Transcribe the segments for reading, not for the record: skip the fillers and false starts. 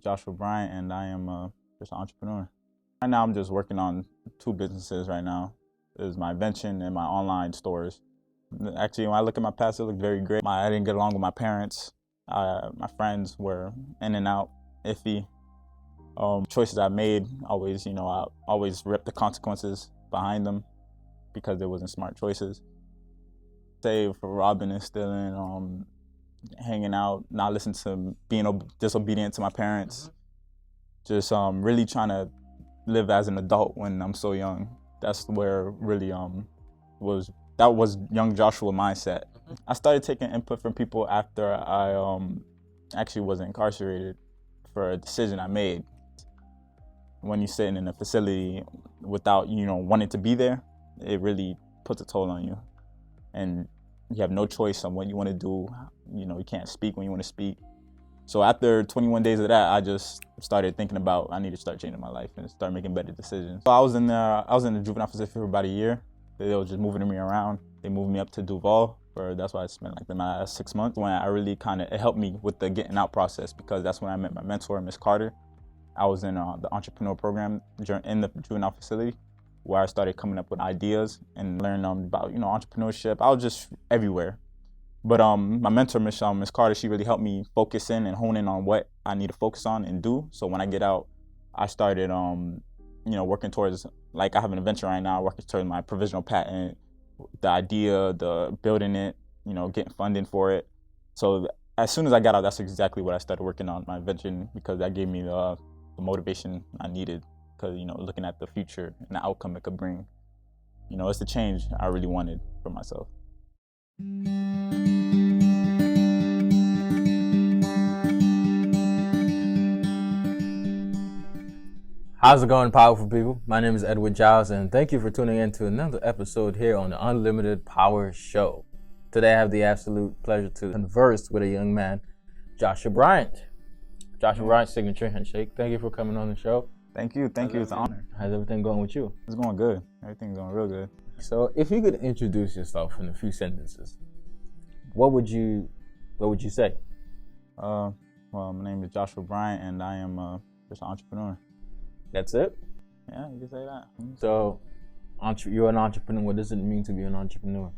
Joshua Bryant, and I am just an entrepreneur. Right now, I'm just working on two businesses right now. There's my invention and my online stores. Actually, when I look at my past, it looked very great. I didn't get along with my parents. My friends were in and out, iffy. Choices I made, I always ripped the consequences behind them because it wasn't smart choices. Save for robbing and stealing, hanging out, not listening to being disobedient to my parents. Just really trying to live as an adult when I'm so young. That's where really was young Joshua mindset. I started taking input from people after I actually was incarcerated for a decision I made. When you're sitting in a facility without wanting to be there, it really puts a toll on you, and you have no choice on what you want to do. You can't speak when you want to speak. So after 21 days of that, I just started thinking about I need to start changing my life and start making better decisions. So I was in the juvenile facility for about a year. They were just moving me around. They moved me up to Duval. That's why I spent like the last 6 months. When I really it helped me with the getting out process, because that's when I met my mentor, Miss Carter. I was in the entrepreneur program in the juvenile facility, where I started coming up with ideas and learning about entrepreneurship. I was just everywhere. But my mentor, Miss Carter, she really helped me focus in and hone in on what I need to focus on and do. So when I get out, I started working towards, like I have an invention right now, working towards my provisional patent, the idea, the building it, getting funding for it. So as soon as I got out, that's exactly what I started working on, my invention, because that gave me the motivation I needed. Because looking at the future and the outcome it could bring, it's the change I really wanted for myself. How's it going, powerful people? My name is Edouard Gilles, and thank you for tuning in to another episode here on the Unlimited Power Show. Today I have the absolute pleasure to converse with a young man, Joshua Bryant. Joshua Bryant, Signature Handshake. Thank you for coming on the show. Thank you. It's an honor. How's everything going with you? It's going good. Everything's going real good. So if you could introduce yourself in a few sentences, what would you say? Well, my name is Joshua Bryant, and I am just an entrepreneur. That's it? Yeah, you can say that. So, you're an entrepreneur. What does it mean to be an entrepreneur?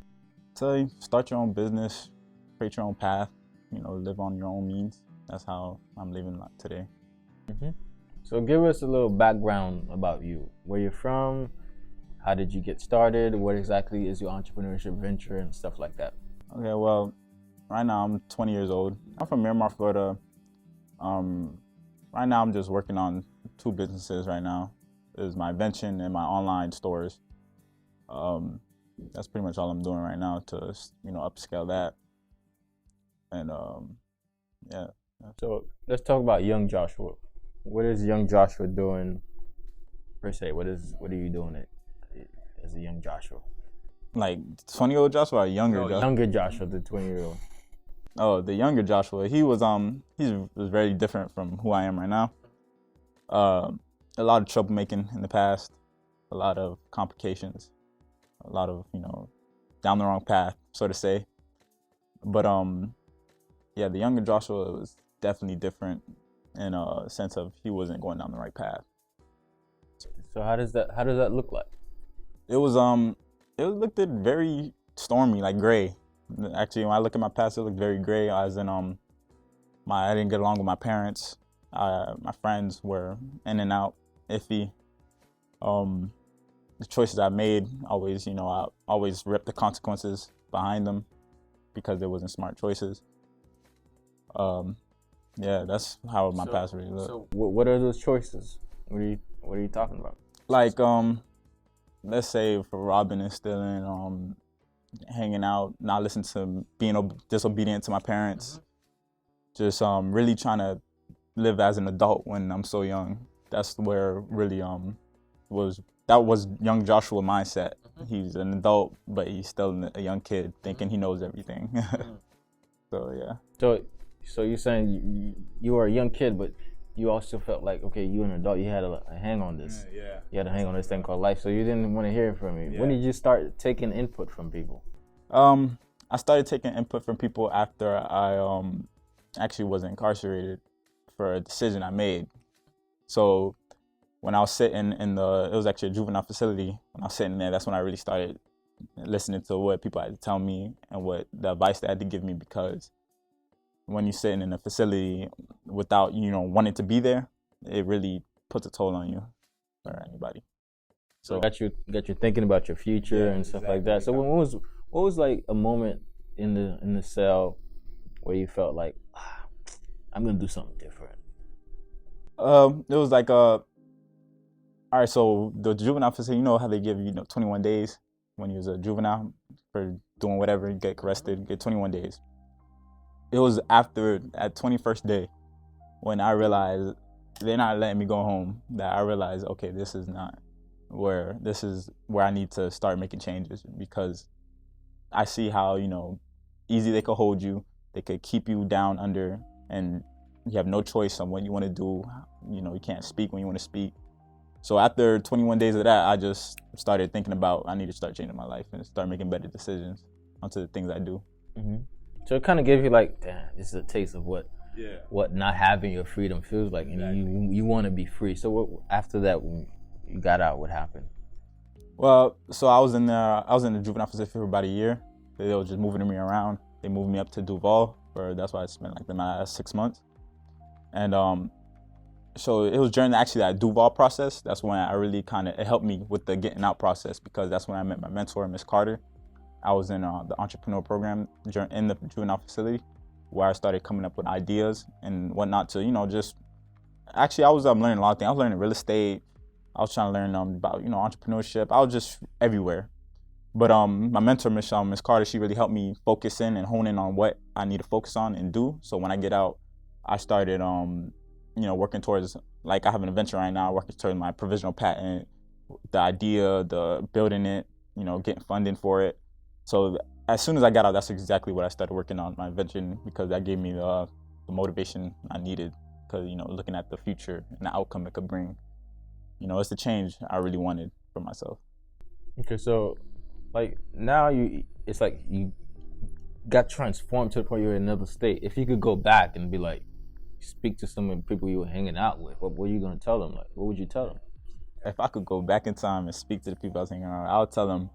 So you start your own business, create your own path, live on your own means. That's how I'm living today. So give us a little background about you. Where you're from, how did you get started, what exactly is your entrepreneurship venture and stuff like that? Okay, well, right now I'm 20 years old. I'm from Miramar, Florida. Right now I'm just working on two businesses right now. There's my invention and my online stores. That's pretty much all I'm doing right now to upscale that. And yeah. So let's talk about young Joshua. What is young Joshua doing per se? What are you doing as a young Joshua? Like 20-year-old Joshua or younger Joshua? Younger Joshua, the 20-year-old. Oh, the younger Joshua. He was very different from who I am right now. A lot of troublemaking in the past, a lot of complications, a lot of down the wrong path, so to say. But yeah, the younger Joshua was definitely different in a sense of he wasn't going down the right path. So how does that look like? It looked very stormy, like gray. Actually, when I look at my past, it looked very gray, as in I didn't get along with my parents. My friends were in and out, iffy. The choices I made, I always ripped the consequences behind them because it wasn't smart choices. Yeah, that's how my past really looked. So what are those choices? What are you talking about? Like, let's say for robbing and stealing, hanging out, not listening to being disobedient to my parents. Just really trying to live as an adult when I'm so young. That's where really was young Joshua mindset. He's an adult, but he's still a young kid thinking he knows everything. So yeah. So you're saying you were a young kid, but you also felt like, okay, you're an adult, you had a hang on this. Yeah. You had to hang on this thing called life, so you didn't want to hear it from me. Yeah. When did you start taking input from people? I started taking input from people after I actually was incarcerated for a decision I made. So when I was sitting it was actually a juvenile facility. When I was sitting there, that's when I really started listening to what people had to tell me and what the advice they had to give me, because when you're sitting in a facility without, wanting to be there, it really puts a toll on you or anybody. So got you thinking about your future and stuff like that. So what was like a moment in the cell where you felt like, I'm gonna do something different? It was like all right, so the juvenile facility, you know how they give you 21 days when you was a juvenile for doing whatever, you get arrested, you get 21 days. It was after at 21st day when I realized they're not letting me go home, that I realized, okay, this is where I need to start making changes, because I see how, easy they could hold you, they could keep you down under, and you have no choice on what you want to do. You can't speak when you want to speak. So after 21 days of that, I just started thinking about, I need to start changing my life and start making better decisions onto the things I do. Mm-hmm. So it kind of gave you like, damn, this is a taste of what not having your freedom feels like, and you want to be free. So after that, when you got out, what happened? Well, so I was in the juvenile facility for about a year. They were just moving me around. They moved me up to Duval, that's why I spent like the last 6 months. And so it was during that Duval process, that's when I really it helped me with the getting out process, because that's when I met my mentor, Miss Carter. I was in the entrepreneur program in the juvenile facility, where I started coming up with ideas and whatnot to, actually I was learning a lot of things. I was learning real estate. I was trying to learn about, entrepreneurship. I was just everywhere. But my mentor, Miss Carter, she really helped me focus in and hone in on what I need to focus on and do. So when I get out, I started, working towards, like I have an invention right now, working towards my provisional patent, the idea, the building it, getting funding for it. So as soon as I got out, that's exactly what I started working on, my invention, because that gave me the motivation I needed, because, looking at the future and the outcome it could bring, it's the change I really wanted for myself. Okay, so like now it's like you got transformed to the point you're in another state. If you could go back and be like, speak to some of the people you were hanging out with, what were you gonna tell them? Like, what would you tell them? If I could go back in time and speak to the people I was hanging around, I would tell them,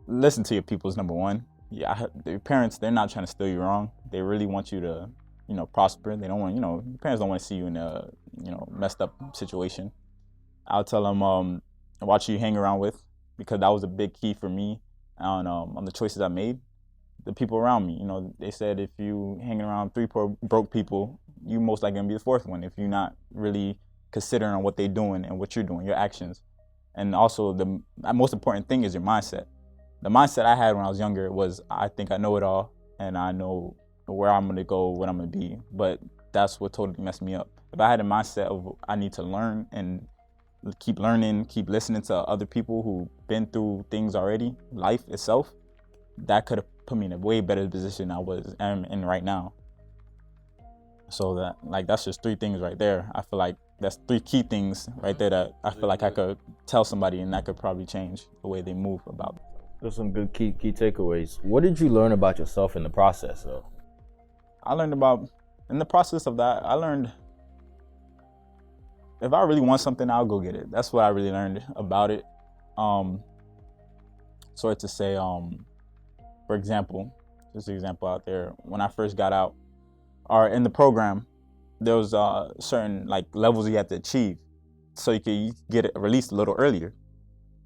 listen to your people's number one. Yeah, your parents, they're not trying to steer you wrong. They really want you to, prosper. They don't want, your parents don't want to see you in a, messed up situation. I'll tell them, watch who you hang around with, because that was a big key for me on the choices I made. The people around me, they said if you hanging around 3 poor broke people, you most likely gonna be the 4th one if you're not really considering on what they're doing and what you're doing, your actions. And also the most important thing is your mindset. The mindset I had when I was younger was, I think I know it all and I know where I'm gonna go, what I'm gonna be. But that's what totally messed me up. If I had a mindset of I need to learn and keep learning, keep listening to other people who've been through things already, life itself, that could have put me in a way better position I'm in right now. So that's just 3 things right there. I feel like that's 3 key things right there that I feel like I could tell somebody, and that could probably change the way they move about it. There's some good key takeaways. What did you learn about yourself in the process, though? In the process of that, I learned, if I really want something, I'll go get it. That's what I really learned about it. Sorry to say, for example, just an example out there, when I first got out, or in the program, there was certain levels you had to achieve so you could get it released a little earlier.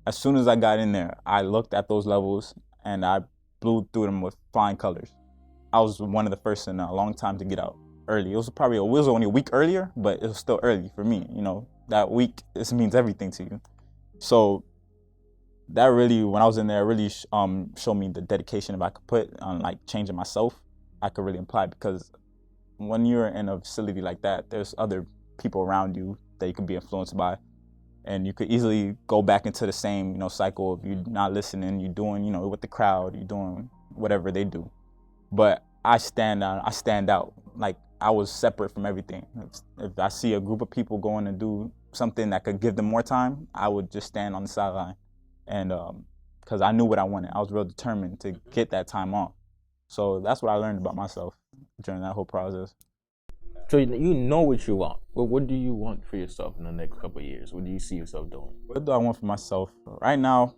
As soon as I got in there, I looked at those levels and I blew through them with flying colors. I was one of the first in a long time to get out early. It was only a week earlier, but it was still early for me. That week, this means everything to you. So that really, when I was in there, really showed me the dedication if I could put on changing myself, I could really apply, because when you're in a facility like that, there's other people around you that you can be influenced by, and you could easily go back into the same cycle of you not listening, you doing with the crowd, you doing whatever they do. But I stand out. Like, I was separate from everything. If I see a group of people going to do something that could give them more time, I would just stand on the sideline. And because I knew what I wanted. I was real determined to get that time off. So that's what I learned about myself during that whole process. So you know what you want. Well, what do you want for yourself in the next couple of years? What do you see yourself doing? What do I want for myself? Right now,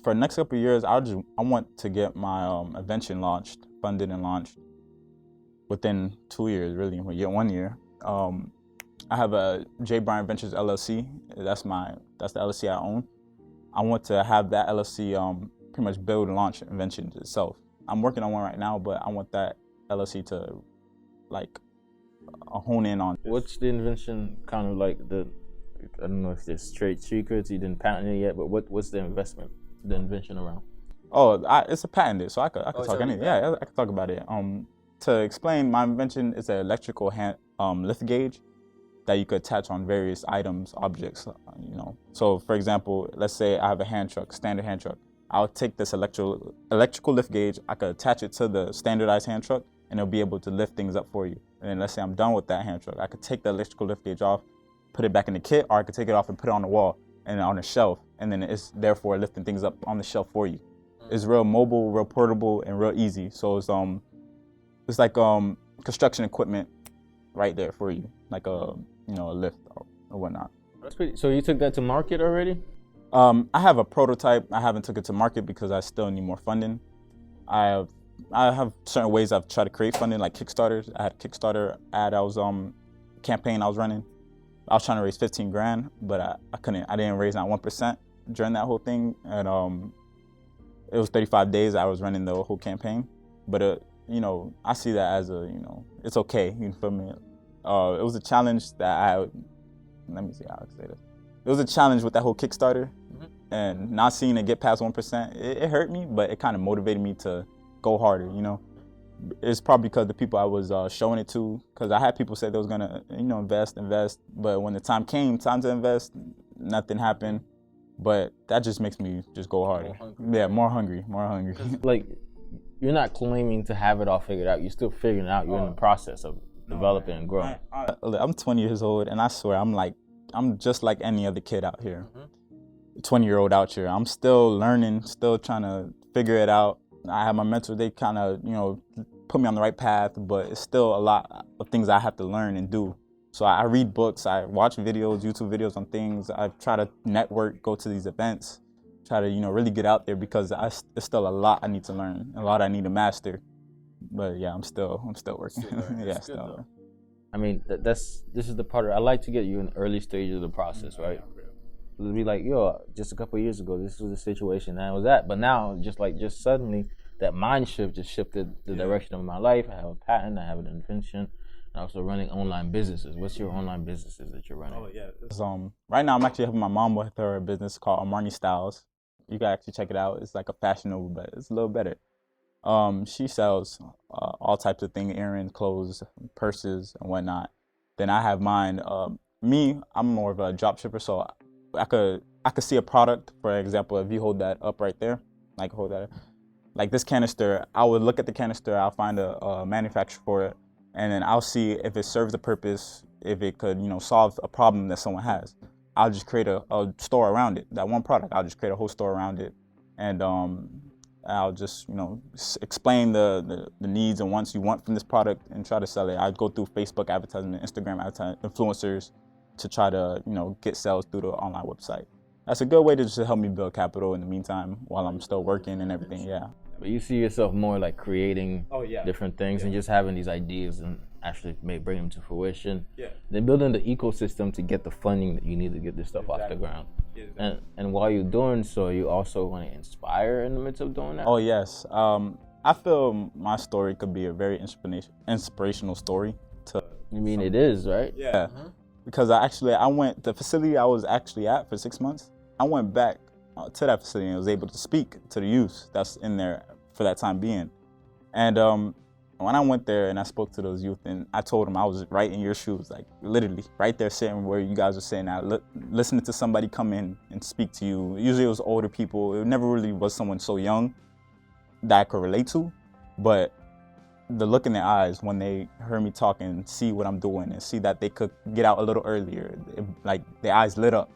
for the next couple of years, I want to get my invention launched, funded and launched within 2 years, really, 1 year. I have a J. Bryant Ventures LLC. That's the LLC I own. I want to have that LLC pretty much build and launch inventions itself. I'm working on one right now, but I want that LLC to like hone in on. What's the invention kind of like I don't know if there's trade secrets, you didn't patent it yet, but what's the invention around? Oh, it's a patented, so I could talk anything. Yeah, I could talk about it. To explain, my invention is an electrical lift gauge that you could attach on various items, objects, you know. So for example, let's say I have a hand truck, standard hand truck. I'll take this electrical lift gauge, I could attach it to the standardized hand truck, and it'll be able to lift things up for you. And then let's say I'm done with that hand truck, I could take the electrical lift gauge off, put it back in the kit, or I could take it off and put it on the wall and on a shelf, and then it's therefore lifting things up on the shelf for you. It's real mobile, real portable, and real easy. So it's like construction equipment right there for you, like a lift or whatnot. That's pretty. So you took that to market already? I have a prototype. I haven't took it to market because I still need more funding. I have certain ways I've tried to create funding, like Kickstarters. I had a Kickstarter ad campaign I was running. I was trying to raise 15 grand, but I couldn't. I didn't raise not 1% during that whole thing, and it was 35 days I was running the whole campaign. But I see that as it's okay. You feel me? It was a challenge that let me see how I can say this. It was a challenge with that whole Kickstarter, and not seeing it get past 1%, it hurt me, but it kind of motivated me to go harder, It's probably because the people I was showing it to, because I had people say they was gonna, invest, but when the time came, to invest, nothing happened. But that just makes me just go harder. More hungry. Like, you're not claiming to have it all figured out. You're still figuring it out. You're in the process of developing and growing. I'm 20 years old, and I swear I'm just like any other kid out here. 20-year-old out here. I'm still learning, still trying to figure it out. I have my mentors, they kind of, put me on the right path, but it's still a lot of things I have to learn and do. So I read books, I watch videos, YouTube videos on things. I try to network, go to these events, try to, really get out there because it's still a lot I need to learn, a lot I need to master. But yeah, I'm still working. Yeah, still. I mean, this is the part I like to get you in the early stages of the process, right? To be like, just a couple of years ago, this was the situation I was at. But now, just suddenly, that mind shift just shifted the direction of my life. I have a patent, I have an invention. I'm also running online businesses. What's your online businesses that you're running? Oh yeah. Right now I'm actually helping my mom with her business called Armani Styles. You can actually check it out. It's like a fashionable, but it's a little better. She sells all types of things, earrings, clothes, purses, and whatnot. Then I have mine. I'm more of a drop shipper, so I could see a product. For example, if you hold that up right there, like this canister, I would look at the canister. I'll find a manufacturer for it. And then I'll see if it serves the purpose, if it could, solve a problem that someone has. I'll just create a store around it. That one product, I'll just create a whole store around it. And I'll just, explain the needs and wants you want from this product and try to sell it. I'd go through Facebook advertisement, Instagram advertisement, influencers to try to, get sales through the online website. That's a good way to just help me build capital in the meantime while I'm still working and everything, yeah. But you see yourself more like creating different things and just having these ideas and actually bring them to fruition. Yeah. Then building the ecosystem to get the funding that you need to get this stuff off the ground. Yeah. And while you're doing so, you also want to inspire in the midst of doing that? Oh, yes. I feel my story could be a very inspirational story. You mean it is, right? Yeah. Because I went, the facility I was actually at for 6 months, I went back to that facility and was able to speak to the youth that's in there for that time being. And when I went there and I spoke to those youth and I told them I was right in your shoes, like literally right there sitting where you guys are sitting at, listening to somebody come in and speak to you. Usually it was older people. It never really was someone so young that I could relate to, but the look in their eyes when they heard me talk and see what I'm doing and see that they could get out a little earlier, like their eyes lit up.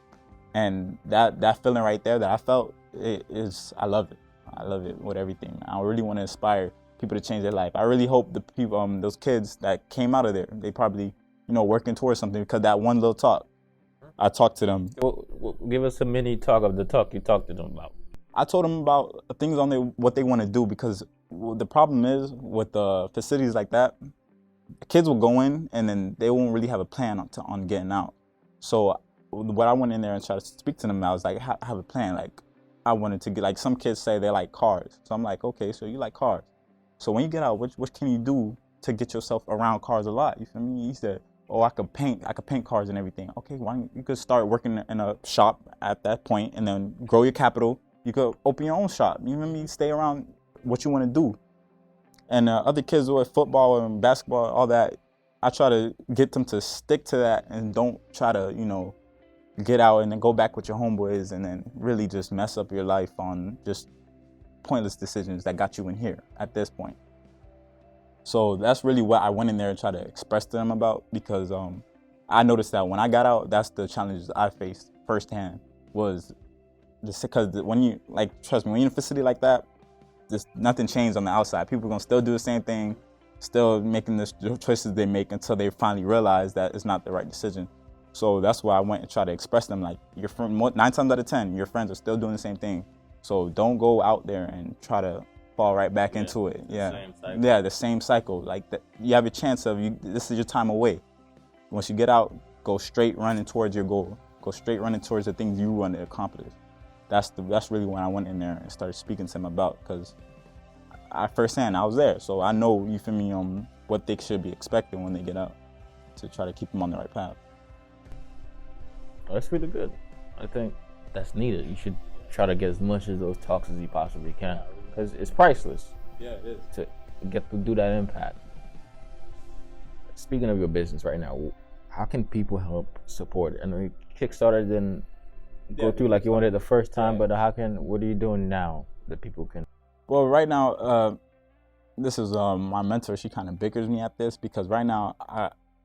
And that feeling right there that I felt, I love it. I love it with everything. I really want to inspire people to change their life. I really hope the people, those kids that came out of there, they probably working towards something, because that one little talk, I talked to them. Give us a mini talk of the talk you talked to them about. I told them about things what they want to do, because the problem is with facilities like that, kids will go in and then they won't really have a plan on getting out. So what I went in there and tried to speak to them, I was like, I have a plan. Like, I wanted to get, like, some kids say they like cars. So I'm like, okay, so you like cars. So when you get out, what can you do to get yourself around cars a lot? You feel me? He said, oh, I could paint cars and everything. Okay, why don't you could start working in a shop at that point and then grow your capital. You could open your own shop. You know what I mean? Stay around what you want to do. And other kids with football and basketball, all that, I try to get them to stick to that and don't try to, get out and then go back with your homeboys and then really just mess up your life on just pointless decisions that got you in here at this point. So that's really what I went in there and tried to express to them about, because I noticed that when I got out, that's the challenges I faced firsthand, was just because when you, trust me, when you're in a facility like that, just nothing changed on the outside. People are gonna still do the same thing, still making the choices they make until they finally realize that it's not the right decision. So that's why I went and tried to express them, like, your friend, 9 times out of 10, your friends are still doing the same thing. So don't go out there and try to fall right back into it. The same cycle. Like, you have a chance of, this is your time away. Once you get out, go straight running towards your goal. Go straight running towards the things you want to accomplish. That's really when I went in there and started speaking to them about, because firsthand I was there, so I know, you feel me, what they should be expecting when they get out, to try to keep them on the right path. That's really good. I think that's needed. You should try to get as much of those talks as you possibly can, because it's priceless. Yeah, it is. To get to do that impact. Speaking of your business right now, how can people help support it? I know Kickstarter didn't go through like you wanted the first time, but what are you doing now that people can? Well, right now, this is my mentor. She kind of bickers me at this, because right now,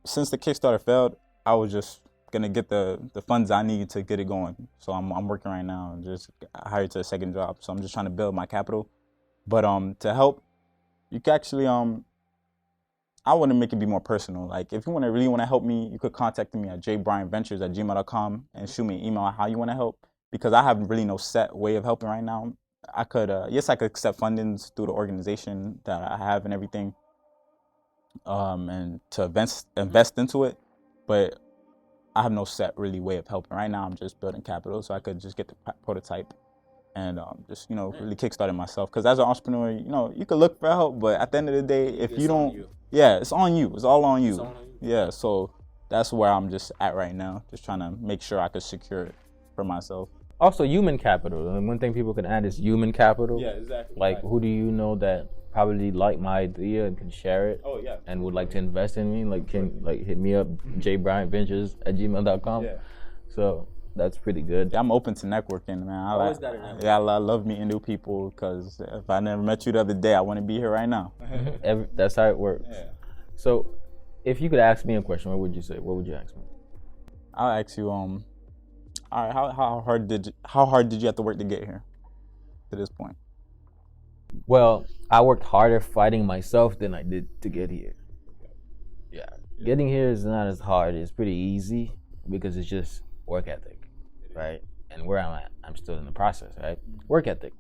since the Kickstarter failed, I was just gonna get the funds I need to get it going. So I'm working right now and just hired to a second job. So I'm just trying to build my capital. But to help, you can actually I want to make it be more personal. Like, if you really want to help me, you could contact me at jbryantventures@gmail.com and shoot me an email on how you want to help, because I have really no set way of helping right now. I could yes, I could accept fundings through the organization that I have and everything, and to invest into it, but I have no set really way of helping. Right now I'm just building capital, so I could just get the prototype and just really kickstart it myself. Because as an entrepreneur, you could look for help, but at the end of the day, if you don't, it's on you. It's all on you. Yeah, so that's where I'm just at right now, just trying to make sure I could secure it for myself. Also, human capital. And one thing people can add is human capital. Yeah, exactly. Like, who do you know that probably like my idea and can share it? Oh, yeah. And would like to invest in me? Like, can hit me up, jbryantventures@gmail.com. Yeah. So that's pretty good. Yeah, I'm open to networking, man. I love meeting new people, because if I never met you the other day, I wouldn't be here right now. That's how it works. Yeah. So, if you could ask me a question, what would you say? What would you ask me? I'll ask you, all right, how hard did you have to work to get here to this point? Well, I worked harder fighting myself than I did to get here. Yeah. Getting here is not as hard. It's pretty easy, because it's just work ethic, right? And where I'm at, I'm still in the process, right? Work ethic.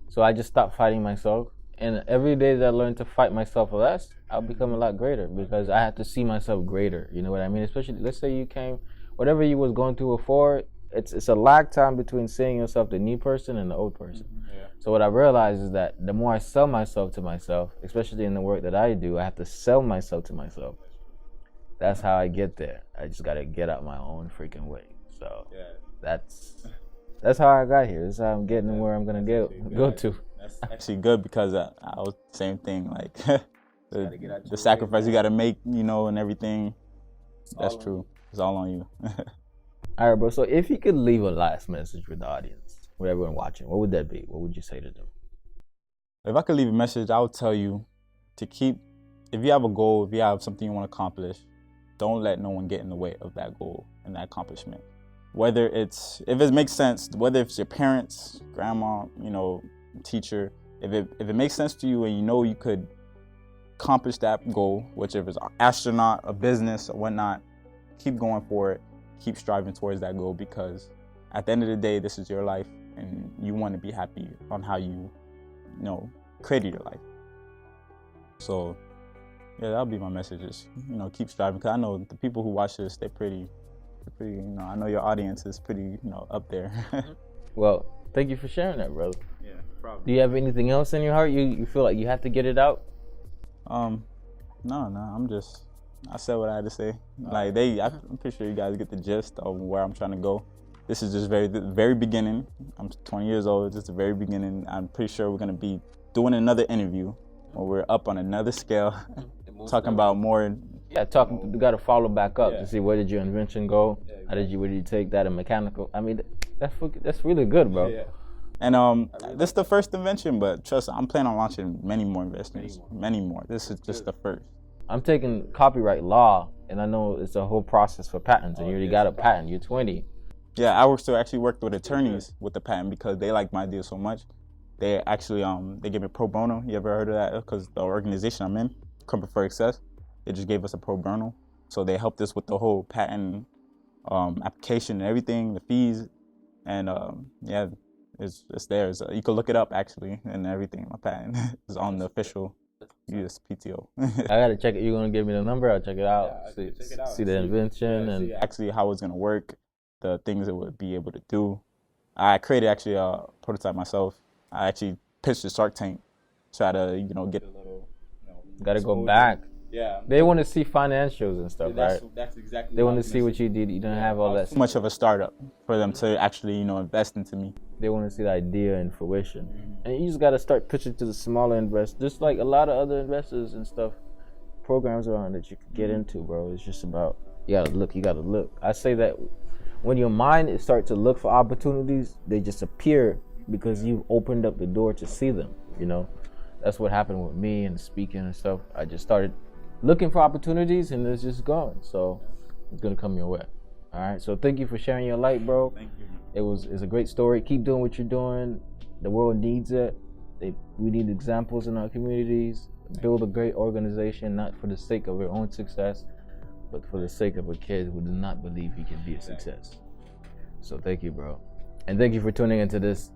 So I just stopped fighting myself, and every day that I learn to fight myself less, I'll become a lot greater, because I have to see myself greater. You know what I mean? Especially, let's say you came, whatever you was going through before, it's a lag time between seeing yourself the new person and the old person. Yeah. So what I realized is that the more I sell myself to myself, especially in the work that I do, I have to sell myself to myself. That's how I get there. I just gotta get out my own freaking way. So that's how I got here. That's how I'm getting where I'm gonna go to. That's actually good, because I was the same thing. Like, the sacrifice you gotta make, and everything. That's true. It's all on you. All right, bro. So if you could leave a last message with the audience, with everyone watching, what would that be? What would you say to them? If I could leave a message, I would tell you to keep, if you have a goal, if you have something you want to accomplish, don't let no one get in the way of that goal and that accomplishment. Whether if it makes sense, whether it's your parents, grandma, teacher, if it makes sense to you and you could accomplish that goal, which if it's an astronaut, a business, or whatnot, keep going for it. Keep striving towards that goal, because at the end of the day, this is your life, and you want to be happy on how you created your life. So yeah, that'll be my message, is, keep striving, because I know the people who watch this, they're pretty, I know your audience is pretty, up there. Well, thank you for sharing that, brother. Yeah, probably. Do you have anything else in your heart? You feel like you have to get it out? No, I said what I had to say. I'm pretty sure you guys get the gist of where I'm trying to go. This is just the very beginning. I'm 20 years old, just the very beginning. I'm pretty sure we're gonna be doing another interview where we're up on another scale, talking about more. Yeah, you got to follow back up to see where did your invention go? Where did you take that in mechanical? I mean, that's really good, bro. Yeah. And this is the first invention, but trust me, I'm planning on launching many more investments, many more. This is just the first. I'm taking copyright law, and I know it's a whole process for patents, and you already got a patent. You're 20. Yeah, I actually worked with attorneys with the patent, because they liked my idea so much. They actually they gave me pro bono. You ever heard of that? Because the organization I'm in, Company for Success, they just gave us a pro bono. So they helped us with the whole patent application and everything, the fees, and yeah, it's there. You can look it up actually, and everything. My patent is on the official USPTO. I gotta check it. You're gonna give me the number. I'll check it out. See the invention and actually how it's gonna work, the things it would be able to do. I created actually a prototype myself. I actually pitched the Shark Tank, try to get a little. Gotta go back. Yeah. They want to see financials and stuff, right? That's exactly. They want to see what you did. You don't have all that. Too much of a startup for them to actually invest into me. They want to see the idea in fruition, and you just gotta start pitching to the smaller investors, just like a lot of other investors and stuff. Programs around that you can get into, bro. It's just about you gotta look. You gotta look. I say that when your mind starts to look for opportunities, they just appear because you've opened up the door to see them. That's what happened with me and speaking and stuff. I just started looking for opportunities, and it's just gone. So it's gonna come your way. All right. So thank you for sharing your light, bro. Thank you. It's a great story. Keep doing what you're doing. The world needs it. We need examples in our communities. Build a great organization, not for the sake of your own success, but for the sake of a kid who does not believe he can be a success. So thank you, bro. And thank you for tuning into this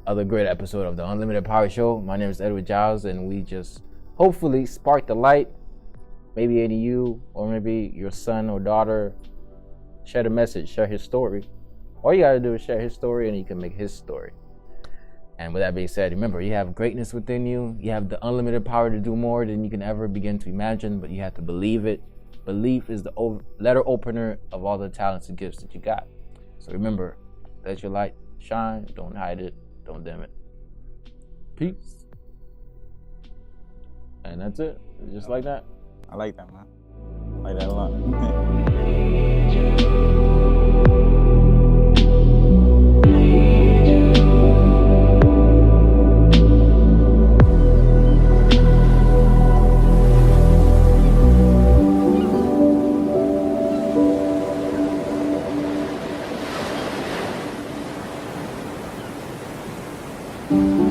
other great episode of the Unlimited Power Show. My name is Edouard Gilles, and we just hopefully spark the light. Maybe any you, or maybe your son or daughter, share the message, share his story. All you gotta do is share his story, and you can make his story. And with that being said, remember, you have greatness within you. You have the unlimited power to do more than you can ever begin to imagine, but you have to believe it. Belief is the letter opener of all the talents and gifts that you got. So remember, let your light shine. Don't hide it. Don't dim it. Peace. And that's it. Just like that. I like that, man. I like that a lot. Mm-hmm.